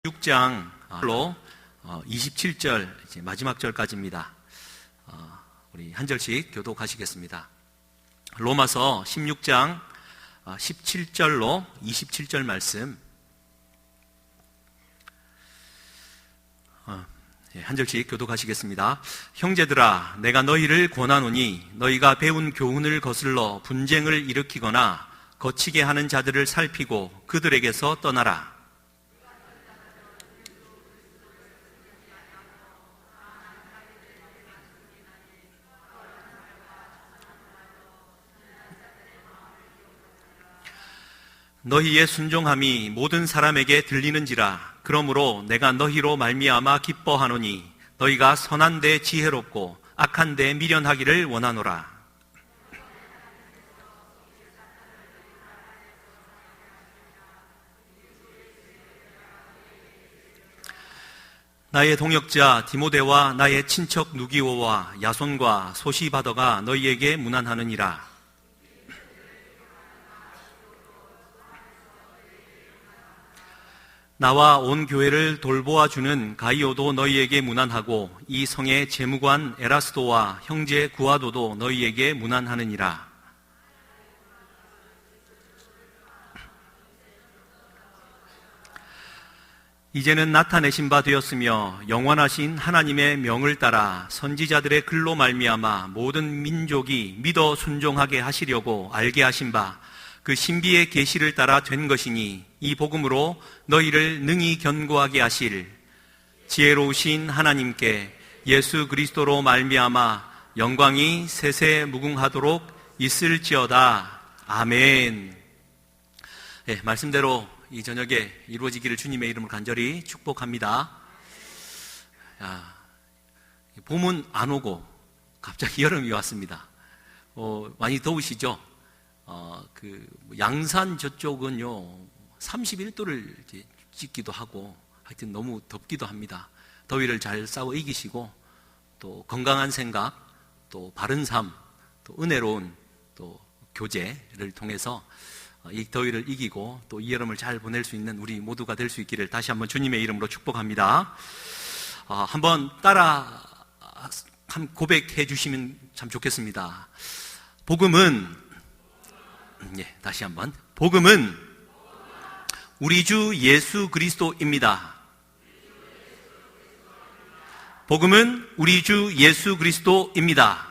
6장로 27절 마지막 절까지입니다. 우리 한 절씩 교독하시겠습니다. 로마서 16장 17절로 27절 말씀 한 절씩 교독하시겠습니다. 형제들아, 내가 너희를 권하노니 너희가 배운 교훈을 거슬러 분쟁을 일으키거나 거치게 하는 자들을 살피고 그들에게서 떠나라. 너희의 순종함이 모든 사람에게 들리는지라. 그러므로 내가 너희로 말미암아 기뻐하노니 너희가 선한 데 지혜롭고 악한 데 미련하기를 원하노라. 나의 동역자 디모데와 나의 친척 누기오와 야손과 소시바더가 너희에게 문안하느니라. 나와 온 교회를 돌보아주는 가이오도 너희에게 문안하고 이 성의 재무관 에라스도와 형제 구아도도 너희에게 문안하느니라. 이제는 나타내신 바 되었으며 영원하신 하나님의 명을 따라 선지자들의 글로 말미암아 모든 민족이 믿어 순종하게 하시려고 알게 하신 바 그 신비의 계시를 따라 된 것이니 이 복음으로 너희를 능히 견고하게 하실 지혜로우신 하나님께 예수 그리스도로 말미암아 영광이 세세 무궁하도록 있을지어다. 아멘. 네, 말씀대로 이 저녁에 이루어지기를 주님의 이름으로 간절히 축복합니다. 봄은 안 오고 갑자기 여름이 왔습니다. 많이 더우시죠? 양산 저쪽은요 31도를 찍기도 하고 하여튼 너무 덥기도 합니다. 더위를 잘 싸워 이기시고 또 건강한 생각, 또 바른 삶, 또 은혜로운 또 교제를 통해서 이 더위를 이기고 또 이 여름을 잘 보낼 수 있는 우리 모두가 될 수 있기를 다시 한번 주님의 이름으로 축복합니다. 한번 따라 고백해 주시면 참 좋겠습니다. 복음은 다시 한번 복음은 우리 주 예수 그리스도입니다. 복음은 우리 주 예수 그리스도입니다.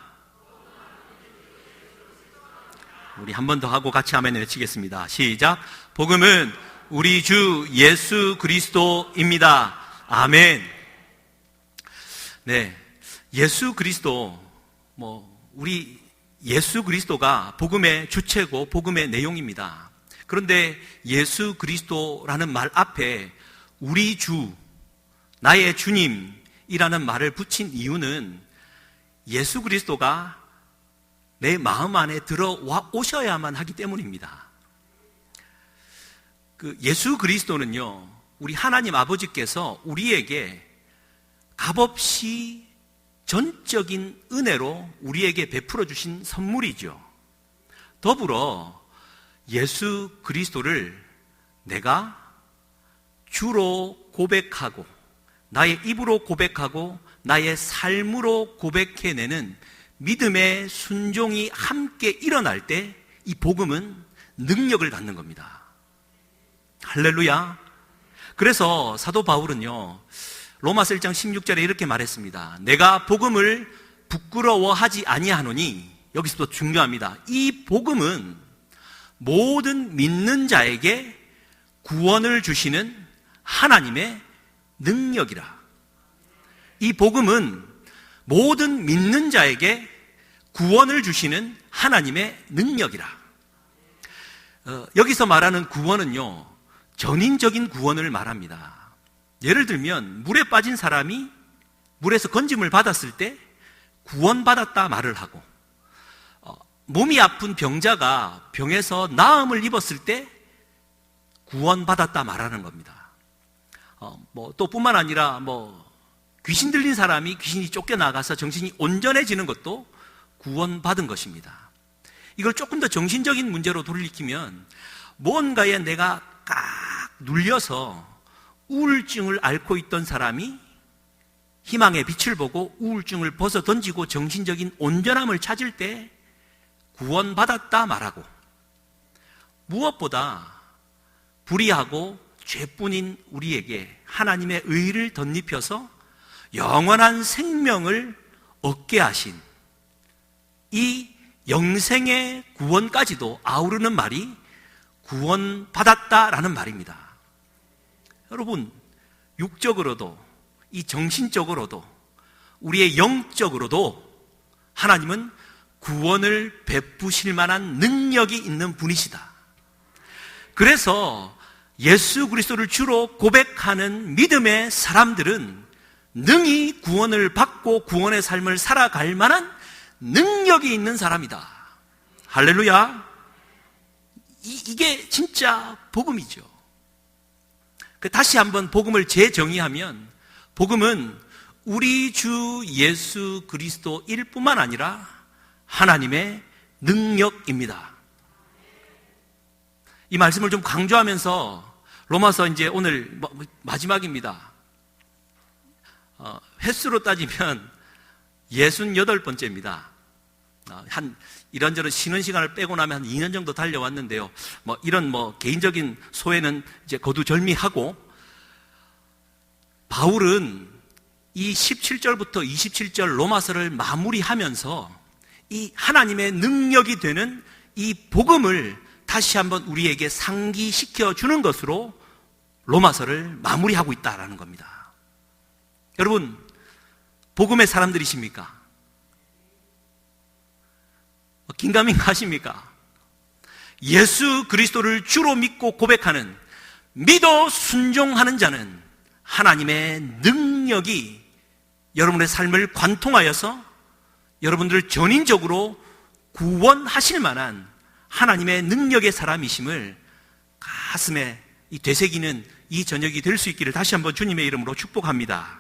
우리 한 번 더 하고 같이 아멘 외치겠습니다. 시작. 복음은 우리 주 예수 그리스도입니다. 아멘. 네, 예수 그리스도 우리 예수 그리스도가 복음의 주체고 복음의 내용입니다. 그런데 예수 그리스도라는 말 앞에 우리 주, 나의 주님이라는 말을 붙인 이유는 예수 그리스도가 내 마음 안에 들어와 오셔야만 하기 때문입니다. 예수 그리스도는요, 우리 하나님 아버지께서 우리에게 값없이 전적인 은혜로 우리에게 베풀어 주신 선물이죠. 더불어 예수 그리스도를 내가 주로 고백하고 나의 입으로 고백하고 나의 삶으로 고백해내는 믿음의 순종이 함께 일어날 때 이 복음은 능력을 갖는 겁니다. 할렐루야. 그래서 사도 바울은요 로마서 1장 16절에 이렇게 말했습니다. 내가 복음을 부끄러워하지 아니하노니, 여기서도 중요합니다. 이 복음은 모든 믿는 자에게 구원을 주시는 하나님의 능력이라. 이 복음은 모든 믿는 자에게 구원을 주시는 하나님의 능력이라. 여기서 말하는 구원은요 전인적인 구원을 말합니다. 예를 들면 물에 빠진 사람이 물에서 건짐을 받았을 때 구원받았다 말을 하고, 몸이 아픈 병자가 병에서 나음을 입었을 때 구원받았다 말하는 겁니다. 또 뿐만 아니라 귀신 들린 사람이 귀신이 쫓겨나가서 정신이 온전해지는 것도 구원받은 것입니다. 이걸 조금 더 정신적인 문제로 돌이키면 뭔가에 내가 깍 눌려서 우울증을 앓고 있던 사람이 희망의 빛을 보고 우울증을 벗어 던지고 정신적인 온전함을 찾을 때 구원받았다 말하고, 무엇보다 불의하고 죄뿐인 우리에게 하나님의 의를 덧입혀서 영원한 생명을 얻게 하신 이 영생의 구원까지도 아우르는 말이 구원받았다라는 말입니다. 여러분, 육적으로도 이 정신적으로도 우리의 영적으로도 하나님은 구원을 베푸실 만한 능력이 있는 분이시다. 그래서 예수 그리스도를 주로 고백하는 믿음의 사람들은 능히 구원을 받고 구원의 삶을 살아갈 만한 능력이 있는 사람이다. 할렐루야. 이게 진짜 복음이죠. 다시 한번 복음을 재정의하면, 복음은 우리 주 예수 그리스도일 뿐만 아니라 하나님의 능력입니다. 이 말씀을 좀 강조하면서 로마서 이제 오늘 마지막입니다. 횟수로 따지면 68번째입니다. 한 이런저런 쉬는 시간을 빼고 나면 한 2년 정도 달려왔는데요. 이런 개인적인 소회는 이제 거두절미하고, 바울은 이 17절부터 27절 로마서를 마무리하면서 이 하나님의 능력이 되는 이 복음을 다시 한번 우리에게 상기시켜 주는 것으로 로마서를 마무리하고 있다라는 겁니다. 여러분, 복음의 사람들이십니까? 긴가민가 하십니까? 예수 그리스도를 주로 믿고 고백하는, 믿어 순종하는 자는 하나님의 능력이 여러분의 삶을 관통하여서 여러분들을 전인적으로 구원하실 만한 하나님의 능력의 사람이심을 가슴에 되새기는 이 저녁이 될 수 있기를 다시 한번 주님의 이름으로 축복합니다.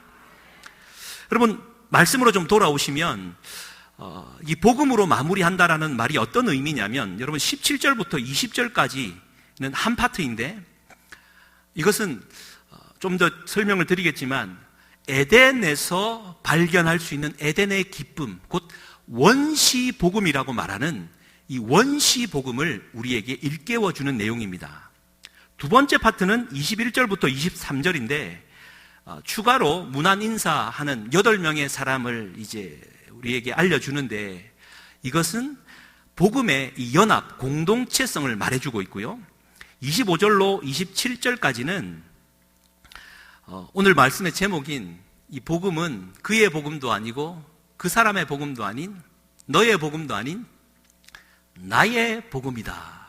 여러분, 말씀으로 좀 돌아오시면 이 복음으로 마무리한다라는 말이 어떤 의미냐면, 여러분 17절부터 20절까지는 한 파트인데, 이것은 좀 더 설명을 드리겠지만 에덴에서 발견할 수 있는 에덴의 기쁨, 곧 원시 복음이라고 말하는 이 원시 복음을 우리에게 일깨워주는 내용입니다. 두 번째 파트는 21절부터 23절인데 추가로 문안 인사하는 8명의 사람을 이제 우리에게 알려주는데, 이것은 복음의 이 연합, 공동체성을 말해주고 있고요. 25절로 27절까지는 오늘 말씀의 제목인 이 복음은 그의 복음도 아니고 그 사람의 복음도 아닌 너의 복음도 아닌 나의 복음이다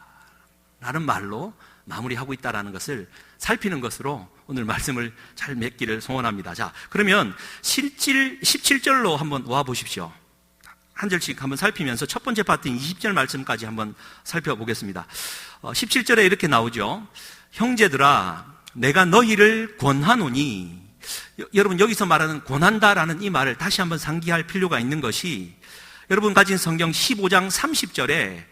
라는 말로 마무리하고 있다는 것을 살피는 것으로 오늘 말씀을 잘 맺기를 소원합니다. 자, 그러면 17절로 한번 와 보십시오. 한 절씩 한번 살피면서 첫 번째 파트인 20절 말씀까지 한번 살펴보겠습니다. 17절에 이렇게 나오죠. 형제들아, 내가 너희를 권하노니. 여러분, 여기서 말하는 권한다라는 이 말을 다시 한번 상기할 필요가 있는 것이, 여러분 가진 성경 15장 30절에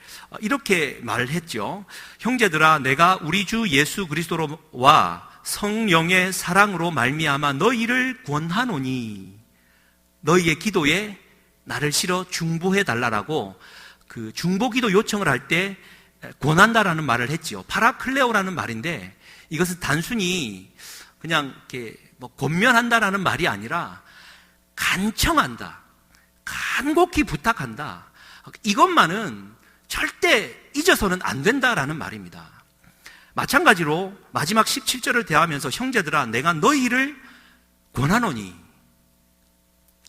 이렇게 말을 했죠. 형제들아, 내가 우리 주 예수 그리스도와 성령의 사랑으로 말미암아 너희를 권하노니. 너희의 기도에 나를 실어 중보해 달라라고 그 중보기도 요청을 할 때 권한다라는 말을 했죠. 파라클레오라는 말인데, 이것은 단순히 그냥 이렇게 권면한다라는 말이 아니라 간청한다, 간곡히 부탁한다, 이것만은 절대 잊어서는 안 된다라는 말입니다. 마찬가지로 마지막 17절을 대하면서 형제들아, 내가 너희를 권하노니,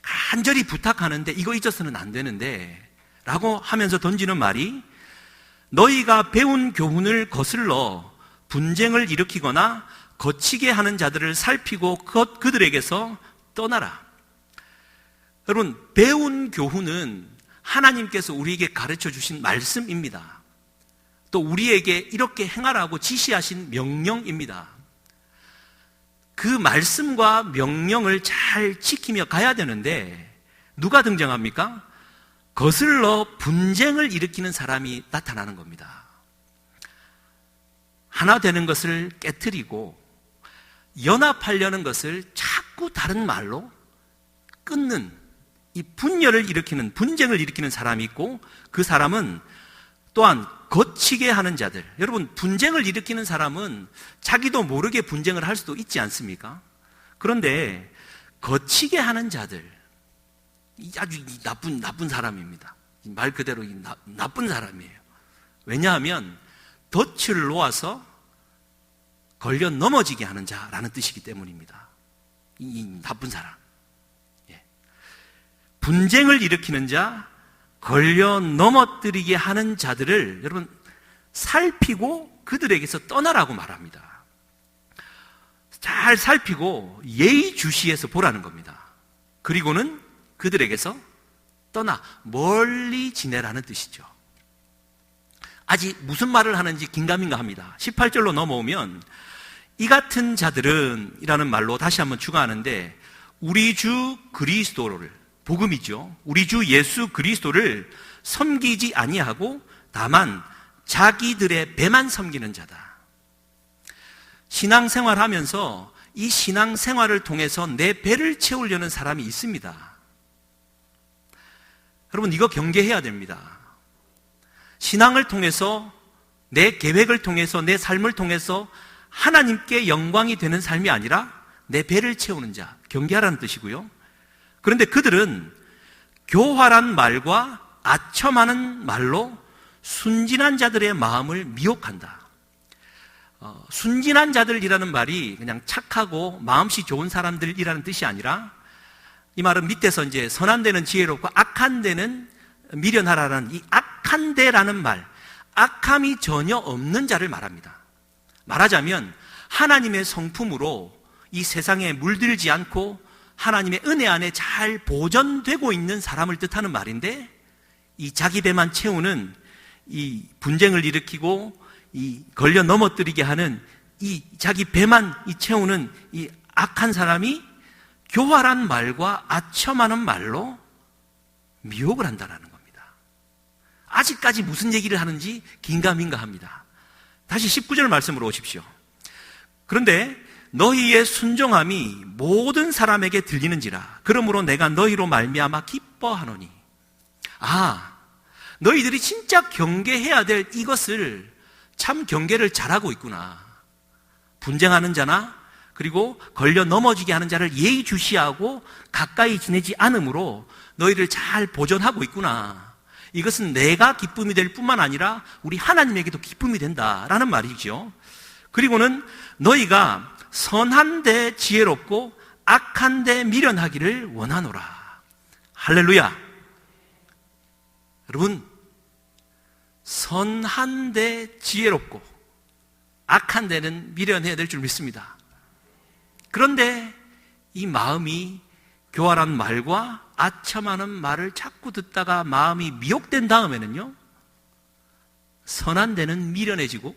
간절히 부탁하는데 이거 잊어서는 안 되는데 라고 하면서 던지는 말이, 너희가 배운 교훈을 거슬러 분쟁을 일으키거나 거치게 하는 자들을 살피고 그들에게서 떠나라. 여러분, 배운 교훈은 하나님께서 우리에게 가르쳐 주신 말씀입니다. 또 우리에게 이렇게 행하라고 지시하신 명령입니다. 그 말씀과 명령을 잘 지키며 가야 되는데 누가 등장합니까? 거슬러 분쟁을 일으키는 사람이 나타나는 겁니다. 하나 되는 것을 깨트리고 연합하려는 것을 자꾸 다른 말로 끊는, 이 분열을 일으키는, 분쟁을 일으키는 사람이 있고, 그 사람은 또한 거치게 하는 자들. 여러분, 분쟁을 일으키는 사람은 자기도 모르게 분쟁을 할 수도 있지 않습니까? 그런데 거치게 하는 자들, 아주 나쁜 사람입니다. 말 그대로 나쁜 사람이에요. 왜냐하면 덫을 놓아서 걸려 넘어지게 하는 자라는 뜻이기 때문입니다. 이 나쁜 사람. 분쟁을 일으키는 자, 걸려 넘어뜨리게 하는 자들을 여러분 살피고 그들에게서 떠나라고 말합니다. 잘 살피고 예의주시해서 보라는 겁니다. 그리고는 그들에게서 떠나 멀리 지내라는 뜻이죠. 아직 무슨 말을 하는지 긴가민가 합니다. 18절로 넘어오면 이 같은 자들은 이라는 말로 다시 한번 추가하는데, 우리 주 그리스도를, 복음이죠, 우리 주 예수 그리스도를 섬기지 아니하고 다만 자기들의 배만 섬기는 자다. 신앙생활하면서 이 신앙생활을 통해서 내 배를 채우려는 사람이 있습니다. 여러분, 이거 경계해야 됩니다. 신앙을 통해서, 내 계획을 통해서, 내 삶을 통해서 하나님께 영광이 되는 삶이 아니라 내 배를 채우는 자, 경계하라는 뜻이고요. 그런데 그들은 교활한 말과 아첨하는 말로 순진한 자들의 마음을 미혹한다. 순진한 자들이라는 말이 그냥 착하고 마음씨 좋은 사람들이라는 뜻이 아니라, 이 말은 밑에서 이제 선한 데는 지혜롭고 악한 데는 미련하라는 이 악한 데라는 말, 악함이 전혀 없는 자를 말합니다. 말하자면 하나님의 성품으로 이 세상에 물들지 않고 하나님의 은혜 안에 잘 보존되고 있는 사람을 뜻하는 말인데, 이 자기 배만 채우는, 이 분쟁을 일으키고 이 걸려 넘어뜨리게 하는 이 자기 배만 채우는 이 악한 사람이 교활한 말과 아첨하는 말로 미혹을 한다는 겁니다. 아직까지 무슨 얘기를 하는지 긴가민가합니다. 다시 19절 말씀으로 오십시오. 그런데 너희의 순종함이 모든 사람에게 들리는지라. 그러므로 내가 너희로 말미암아 기뻐하노니. 너희들이 진짜 경계해야 될 이것을 참 경계를 잘하고 있구나. 분쟁하는 자나 그리고 걸려 넘어지게 하는 자를 예의주시하고 가까이 지내지 않으므로 너희를 잘 보존하고 있구나. 이것은 내가 기쁨이 될 뿐만 아니라 우리 하나님에게도 기쁨이 된다라는 말이죠. 그리고는 너희가 선한데 지혜롭고 악한데 미련하기를 원하노라. 할렐루야. 여러분, 선한데 지혜롭고 악한데는 미련해야 될 줄 믿습니다. 그런데 이 마음이 교활한 말과 아첨하는 말을 자꾸 듣다가 마음이 미혹된 다음에는요, 선한 데는 미련해지고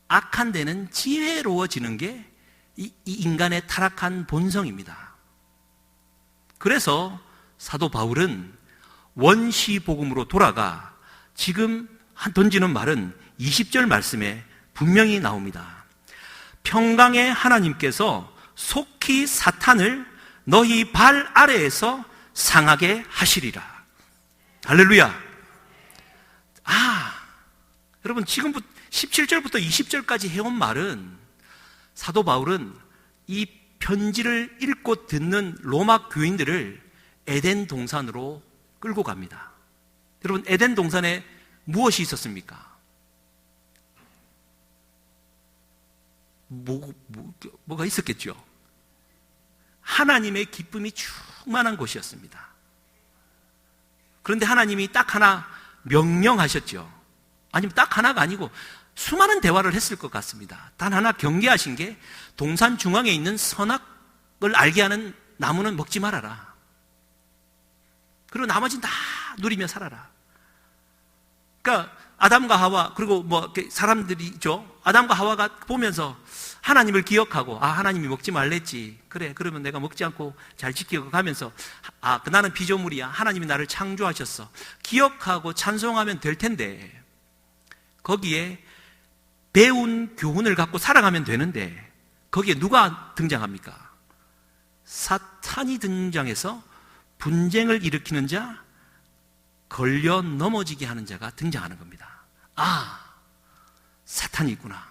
악한 데는 지혜로워지는 게 이 인간의 타락한 본성입니다. 그래서 사도 바울은 원시복음으로 돌아가 지금 던지는 말은 20절 말씀에 분명히 나옵니다. 평강의 하나님께서 속히 사탄을 너희 발 아래에서 상하게 하시리라. 할렐루야. 여러분, 지금부터 17절부터 20절까지 해온 말은, 사도 바울은 이 편지를 읽고 듣는 로마 교인들을 에덴 동산으로 끌고 갑니다. 여러분, 에덴 동산에 무엇이 있었습니까? 뭐가 있었겠죠? 하나님의 기쁨이 충만한 곳이었습니다. 그런데 하나님이 딱 하나 명령하셨죠. 아니면 딱 하나가 아니고 수많은 대화를 했을 것 같습니다. 단 하나 경계하신 게, 동산 중앙에 있는 선악을 알게 하는 나무는 먹지 말아라. 그리고 나머지는 다 누리며 살아라. 그러니까 아담과 하와, 그리고 사람들이 있죠. 아담과 하와가 보면서 하나님을 기억하고, 하나님이 먹지 말랬지. 그래, 그러면 내가 먹지 않고 잘 지켜가면서, 나는 피조물이야. 하나님이 나를 창조하셨어. 기억하고 찬송하면 될 텐데, 거기에 배운 교훈을 갖고 살아가면 되는데, 거기에 누가 등장합니까? 사탄이 등장해서 분쟁을 일으키는 자, 걸려 넘어지게 하는 자가 등장하는 겁니다. 아, 사탄이 있구나.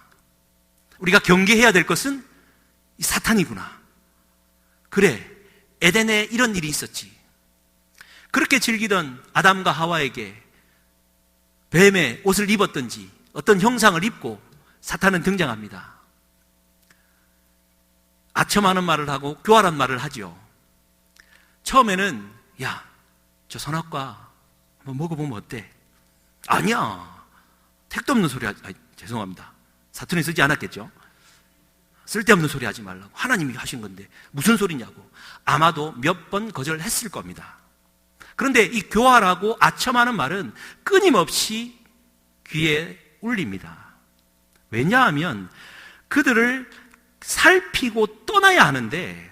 우리가 경계해야 될 것은 이 사탄이구나. 그래, 에덴에 이런 일이 있었지. 그렇게 즐기던 아담과 하와에게 뱀의 옷을 입었든지 어떤 형상을 입고 사탄은 등장합니다. 아첨하는 말을 하고 교활한 말을 하죠. 처음에는 야, 저 선악과 한번 먹어보면 어때? 아니야, 택도 없는 소리 하지. 죄송합니다. 사투리 쓰지 않았겠죠? 쓸데없는 소리 하지 말라고. 하나님이 하신 건데 무슨 소리냐고. 아마도 몇 번 거절했을 겁니다. 그런데 이 교활하고 아첨하는 말은 끊임없이 귀에 울립니다. 왜냐하면 그들을 살피고 떠나야 하는데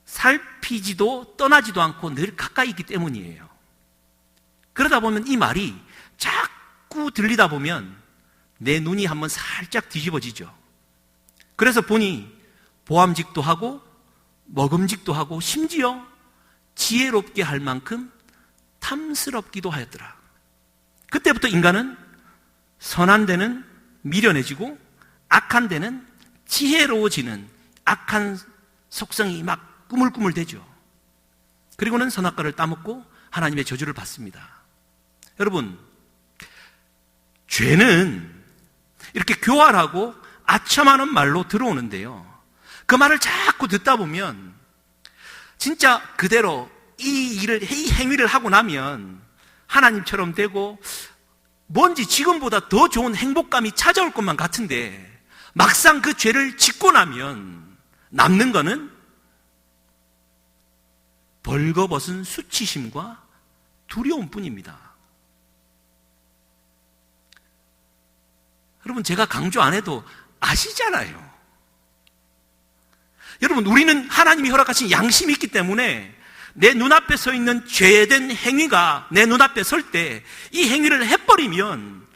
살피지도 떠나지도 않고 늘 가까이 있기 때문이에요. 그러다 보면 이 말이 자꾸 들리다 보면 내 눈이 한번 살짝 뒤집어지죠. 그래서 보니 보암직도 하고 먹음직도 하고 심지어 지혜롭게 할 만큼 탐스럽기도 하였더라. 그때부터 인간은 선한 데는 미련해지고 악한 데는 지혜로워지는 악한 속성이 막 꾸물꾸물대죠. 그리고는 선악과를 따먹고 하나님의 저주를 받습니다. 여러분, 죄는 이렇게 교활하고 아첨하는 말로 들어오는데요, 그 말을 자꾸 듣다 보면 진짜 그대로 이 행위를 하고 나면 하나님처럼 되고 뭔지 지금보다 더 좋은 행복감이 찾아올 것만 같은데 막상 그 죄를 짓고 나면 남는 거는 벌거벗은 수치심과 두려움뿐입니다. 여러분, 제가 강조 안 해도 아시잖아요. 여러분, 우리는 하나님이 허락하신 양심이 있기 때문에 내 눈앞에 서 있는 죄된 행위가 내 눈앞에 설 때 이 행위를 해버리면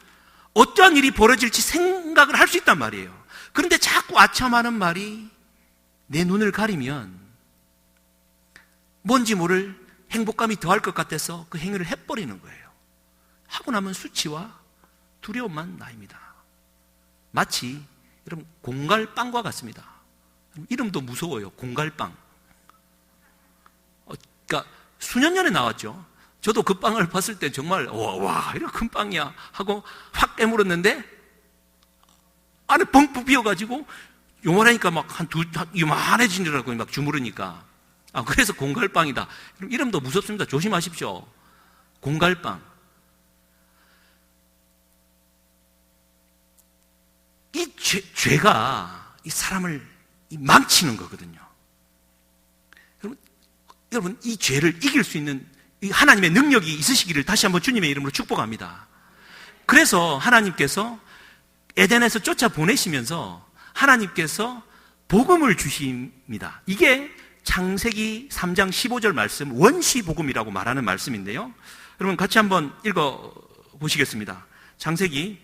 어떠한 일이 벌어질지 생각을 할 수 있단 말이에요. 그런데 자꾸 아첨하는 말이 내 눈을 가리면 뭔지 모를 행복감이 더할 것 같아서 그 행위를 해버리는 거예요. 하고 나면 수치와 두려움만 나입니다. 마치 여러분 공갈빵과 같습니다. 이름도 무서워요. 공갈빵. 그러니까 수년 전에 나왔죠. 저도 그 빵을 봤을 때 정말 와 이런 큰 빵이야 하고 확 깨물었는데 안에 뻥뻥 비어가지고 요만하니까 막 요만해지더라고요. 막 주무르니까. 그래서 공갈빵이다. 이름도 무섭습니다. 조심하십시오. 공갈빵. 이 죄가 이 사람을 망치는 거거든요. 여러분, 이 죄를 이길 수 있는 이 하나님의 능력이 있으시기를 다시 한번 주님의 이름으로 축복합니다. 그래서 하나님께서 에덴에서 쫓아 보내시면서 하나님께서 복음을 주십니다. 이게 창세기 3장 15절 말씀, 원시복음이라고 말하는 말씀인데요, 여러분 같이 한번 읽어보시겠습니다. 창세기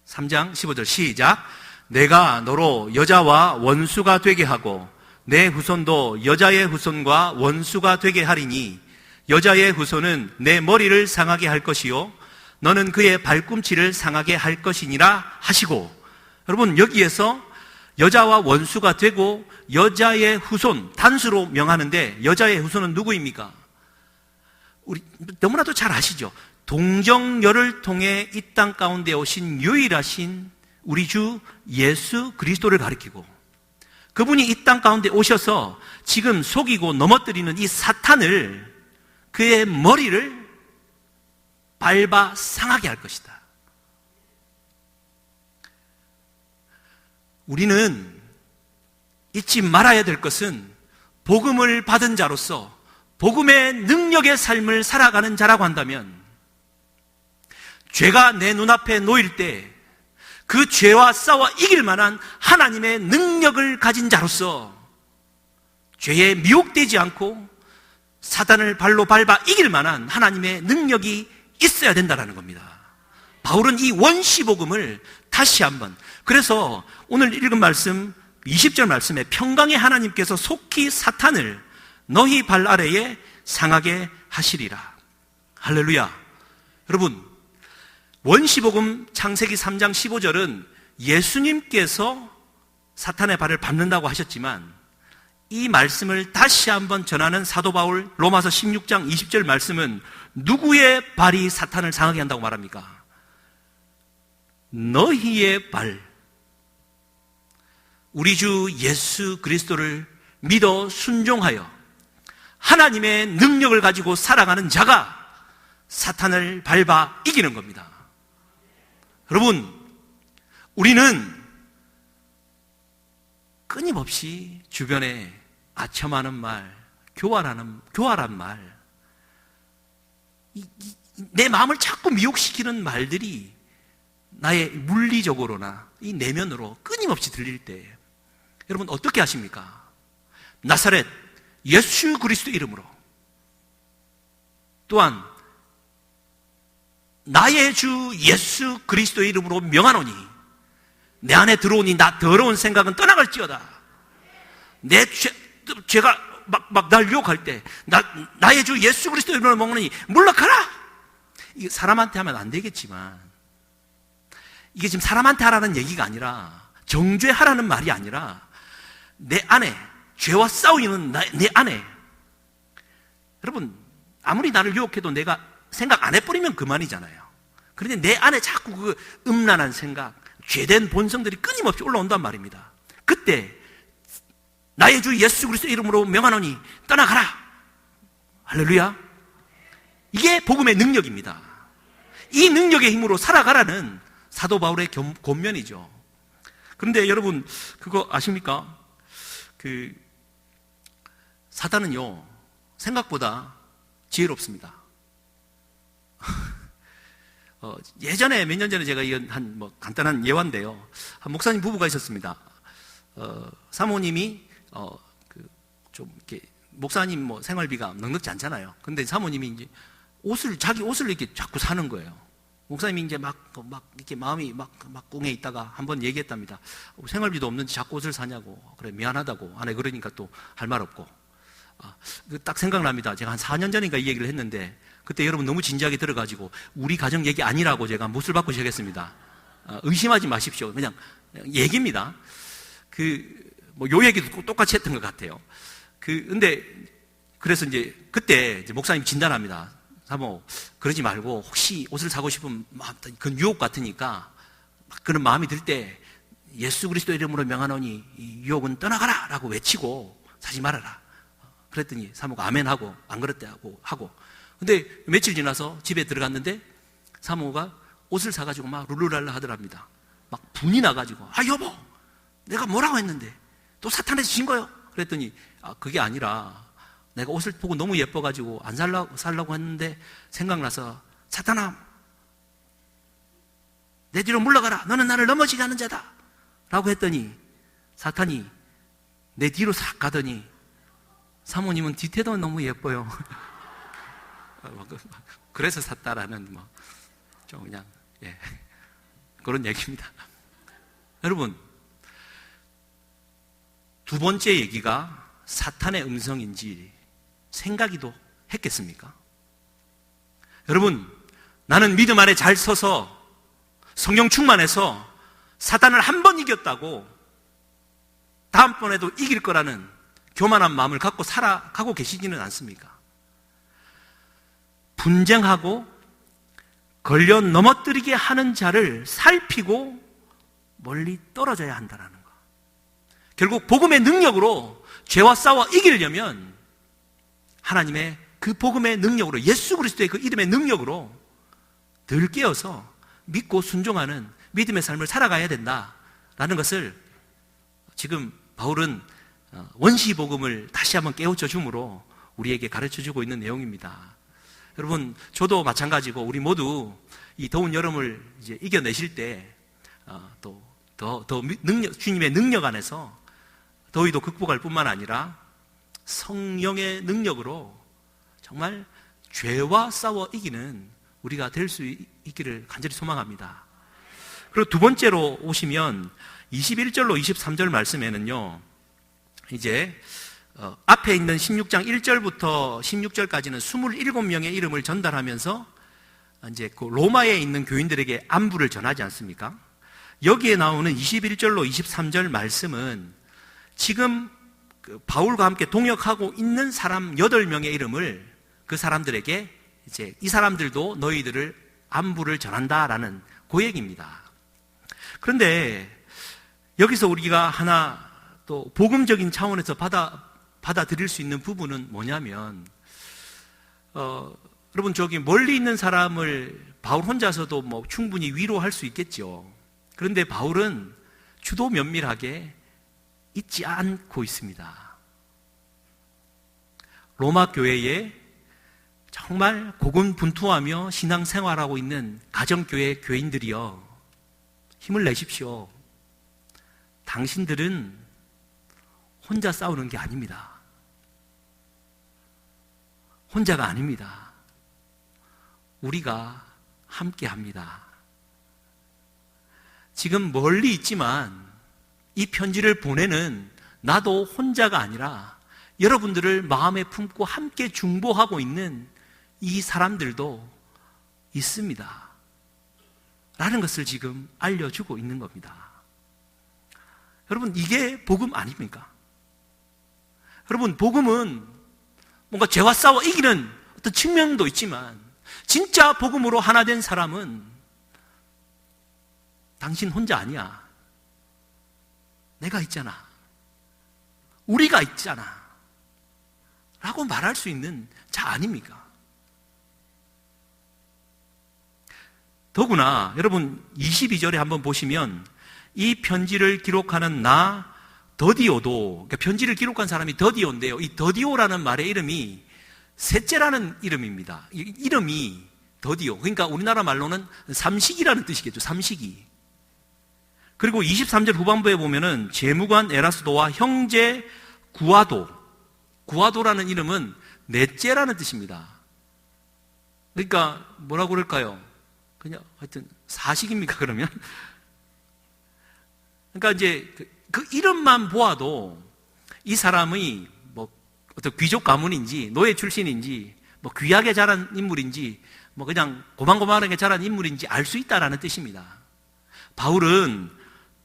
3장 15절 시작. 내가 너로 여자와 원수가 되게 하고 내 후손도 여자의 후손과 원수가 되게 하리니 여자의 후손은 내 머리를 상하게 할 것이요 너는 그의 발꿈치를 상하게 할 것이니라 하시고. 여러분, 여기에서 여자와 원수가 되고 여자의 후손 단수로 명하는데 여자의 후손은 누구입니까? 우리 너무나도 잘 아시죠? 동정녀를 통해 이 땅 가운데 오신 유일하신 우리 주 예수 그리스도를 가리키고, 그분이 이 땅 가운데 오셔서 지금 속이고 넘어뜨리는 이 사탄을, 그의 머리를 밟아 상하게 할 것이다. 우리는 잊지 말아야 될 것은 복음을 받은 자로서 복음의 능력의 삶을 살아가는 자라고 한다면, 죄가 내 눈앞에 놓일 때 그 죄와 싸워 이길 만한 하나님의 능력을 가진 자로서 죄에 미혹되지 않고 사단을 발로 밟아 이길 만한 하나님의 능력이 있어야 된다는 겁니다. 바울은 이 원시복음을 다시 한번, 그래서 오늘 읽은 말씀 20절 말씀에 평강의 하나님께서 속히 사탄을 너희 발 아래에 상하게 하시리라. 할렐루야. 여러분, 원시복음 창세기 3장 15절은 예수님께서 사탄의 발을 밟는다고 하셨지만, 이 말씀을 다시 한번 전하는 사도 바울 로마서 16장 20절 말씀은 누구의 발이 사탄을 상하게 한다고 말합니까? 너희의 발. 우리 주 예수 그리스도를 믿어 순종하여 하나님의 능력을 가지고 살아가는 자가 사탄을 밟아 이기는 겁니다. 여러분, 우리는 끊임없이 주변에 아첨하는 말, 교활한 말, 내 마음을 자꾸 미혹시키는 말들이 나의 물리적으로나 이 내면으로 끊임없이 들릴 때 여러분 어떻게 하십니까? 나사렛 예수 그리스도 이름으로, 또한 나의 주 예수 그리스도 이름으로 명하노니 내 안에 들어오니 나 더러운 생각은 떠나갈지어다. 내 죄가 막 날 유혹할 때 나의 주 예수 그리스도 이름으로 먹으니 물러가라. 이게 사람한테 하면 안 되겠지만, 이게 지금 사람한테 하라는 얘기가 아니라, 정죄하라는 말이 아니라, 내 안에 죄와 싸우는 내 안에, 여러분 아무리 나를 유혹해도 내가 생각 안 해버리면 그만이잖아요. 그런데 내 안에 자꾸 그 음란한 생각, 죄된 본성들이 끊임없이 올라온단 말입니다. 그때 나의 주 예수 그리스도 이름으로 명하노니 떠나가라. 할렐루야. 이게 복음의 능력입니다. 이 능력의 힘으로 살아가라는 사도 바울의 권면이죠. 그런데 여러분 그거 아십니까? 사단은요 생각보다 지혜롭습니다. 예전에 몇 년 전에 제가 이건 간단한 예화인데요. 한 목사님 부부가 있었습니다. 사모님이 좀 이렇게 목사님 생활비가 넉넉지 않잖아요. 근데 사모님이 이제 자기 옷을 이렇게 자꾸 사는 거예요. 목사님이 이제 막 이렇게 마음이 막 꿍해 있다가 한번 얘기했답니다. 생활비도 없는데 자꾸 옷을 사냐고. 그래, 미안하다고. 아내 그러니까 또 할 말 없고. 딱 생각납니다. 제가 한 4년 전인가 이 얘기를 했는데, 그때 여러분 너무 진지하게 들어가지고 우리 가정 얘기 아니라고 제가 못을 받고 시작했습니다. 의심하지 마십시오. 그냥 얘기입니다. 요 얘기도 똑같이 했던 것 같아요. 근데 그래서 이제 그때 이제 목사님 진단합니다. 사모, 그러지 말고 혹시 옷을 사고 싶으면 그건 유혹 같으니까 그런 마음이 들 때 예수 그리스도 이름으로 명하노니 이 유혹은 떠나가라 라고 외치고 사지 말아라. 그랬더니 사모가 아멘하고 안 그랬다고 하고. 근데 며칠 지나서 집에 들어갔는데 사모가 옷을 사가지고 막 룰루랄라 하더랍니다. 막 분이 나가지고, 여보, 내가 뭐라고 했는데 또 사탄에서 진 거요? 그랬더니 그게 아니라 내가 옷을 보고 너무 예뻐가지고 안 살라고 했는데 생각나서, 사탄아 내 뒤로 물러가라. 너는 나를 넘어지게 하는 자다 라고 했더니 사탄이 내 뒤로 싹 가더니, 사모님은 뒤태도 너무 예뻐요. 그래서 샀다라는 좀 그냥 그런 얘기입니다. 여러분, 두 번째 얘기가 사탄의 음성인지 생각이도 했겠습니까? 여러분, 나는 믿음 안에 잘 서서 성령 충만해서 사탄을 한 번 이겼다고 다음번에도 이길 거라는 교만한 마음을 갖고 살아가고 계시지는 않습니까? 분쟁하고 걸려 넘어뜨리게 하는 자를 살피고 멀리 떨어져야 한다는 것. 결국 복음의 능력으로 죄와 싸워 이기려면 하나님의 그 복음의 능력으로, 예수 그리스도의 그 이름의 능력으로 덜 깨어서 믿고 순종하는 믿음의 삶을 살아가야 된다라는 것을 지금 바울은 원시 복음을 다시 한번 깨우쳐 줌으로 우리에게 가르쳐 주고 있는 내용입니다. 여러분, 저도 마찬가지고 우리 모두 이 더운 여름을 이제 이겨내실 때 주님의 능력 안에서 더위도 극복할 뿐만 아니라 성령의 능력으로 정말 죄와 싸워 이기는 우리가 될 수 있기를 간절히 소망합니다. 그리고 두 번째로 오시면 21절로 23절 말씀에는요, 이제 앞에 있는 16장 1절부터 16절까지는 27명의 이름을 전달하면서 이제 그 로마에 있는 교인들에게 안부를 전하지 않습니까? 여기에 나오는 21절로 23절 말씀은 지금 바울과 함께 동역하고 있는 사람 8명의 이름을 그 사람들에게 이제 이 사람들도 너희들을 안부를 전한다라는 그 얘기입니다. 그런데 여기서 우리가 하나 또 복음적인 차원에서 받아들일 수 있는 부분은 뭐냐면, 여러분 저기 멀리 있는 사람을 바울 혼자서도 뭐 충분히 위로할 수 있겠죠. 그런데 바울은 주도 면밀하게 잊지 않고 있습니다. 로마 교회에 정말 고군분투하며 신앙생활하고 있는 가정교회 교인들이여, 힘을 내십시오. 당신들은 혼자 싸우는 게 아닙니다. 혼자가 아닙니다. 우리가 함께 합니다. 지금 멀리 있지만 이 편지를 보내는 나도 혼자가 아니라 여러분들을 마음에 품고 함께 중보하고 있는 이 사람들도 있습니다. 라는 것을 지금 알려주고 있는 겁니다. 여러분, 이게 복음 아닙니까? 여러분, 복음은 뭔가 죄와 싸워 이기는 어떤 측면도 있지만 진짜 복음으로 하나 된 사람은 당신 혼자 아니야. 내가 있잖아. 우리가 있잖아. 라고 말할 수 있는 자 아닙니까? 더구나 여러분 22절에 한번 보시면 이 편지를 기록하는 나 더디오도, 그러니까 편지를 기록한 사람이 더디오인데요, 이 더디오라는 말의 이름이 셋째라는 이름입니다. 이름이 더디오, 그러니까 우리나라 말로는 삼식이라는 뜻이겠죠. 삼식이. 그리고 23절 후반부에 보면은 재무관 에라스도와 형제 구아도라는 이름은 넷째라는 뜻입니다. 그러니까 뭐라고 그럴까요? 그냥 하여튼 사식입니까 그러면? 그러니까 이제 그 이름만 보아도 이 사람이 뭐 어떤 귀족 가문인지 노예 출신인지 뭐 귀하게 자란 인물인지 뭐 그냥 고만고만하게 자란 인물인지 알 수 있다라는 뜻입니다. 바울은